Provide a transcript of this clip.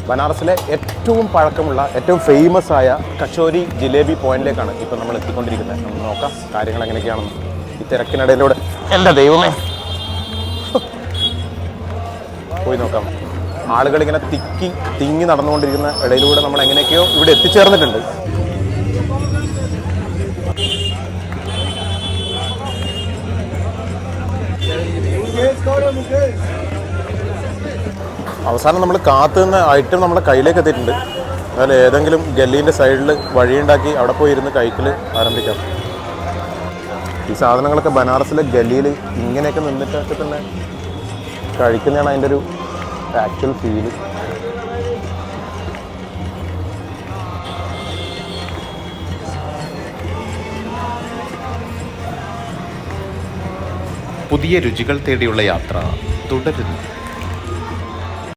ബനാറസിലെ ഏറ്റവും പഴക്കമുള്ള ഏറ്റവും ഫേമസ് ആയ കച്ചോരി ജിലേബി പോയിന്റിലേക്കാണ് ഇപ്പം നമ്മൾ എത്തിക്കൊണ്ടിരിക്കുന്നത്. നമുക്ക് നോക്കാം കാര്യങ്ങൾ എങ്ങനെയൊക്കെയാണെന്ന്. ഈ തിരക്കിനിടയിലൂടെ എൻ്റെ ദൈവമേ പോയി നോക്കാം. ആളുകൾ ഇങ്ങനെ തിങ്ങി നടന്നുകൊണ്ടിരിക്കുന്ന ഇടയിലൂടെ നമ്മൾ എങ്ങനെയൊക്കെയോ ഇവിടെ എത്തിച്ചേർന്നിട്ടുണ്ട്. അവസാനം നമ്മൾ കാത്തുനിന്ന ഐറ്റം നമ്മുടെ കയ്യിലേക്ക് എത്തിയിട്ടുണ്ട്. അതിൽ ഏതെങ്കിലും ഗല്ലീൻ്റെ സൈഡിൽ വഴിയുണ്ടാക്കി അവിടെ പോയി ഇരുന്ന് കഴിക്കൽ ആരംഭിക്കാം. ഈ സാധനങ്ങളൊക്കെ ബനാറസിലെ ഗല്ലിയിൽ ഇങ്ങനെയൊക്കെ നിന്നിട്ടൊക്കെ തന്നെ കഴിക്കുന്നതാണ് അതിൻ്റെ ഒരു ആക്ച്വൽ ഫീല്. പുതിയ രുചികൾ തേടിയുള്ള യാത്ര തുടരുന്നു.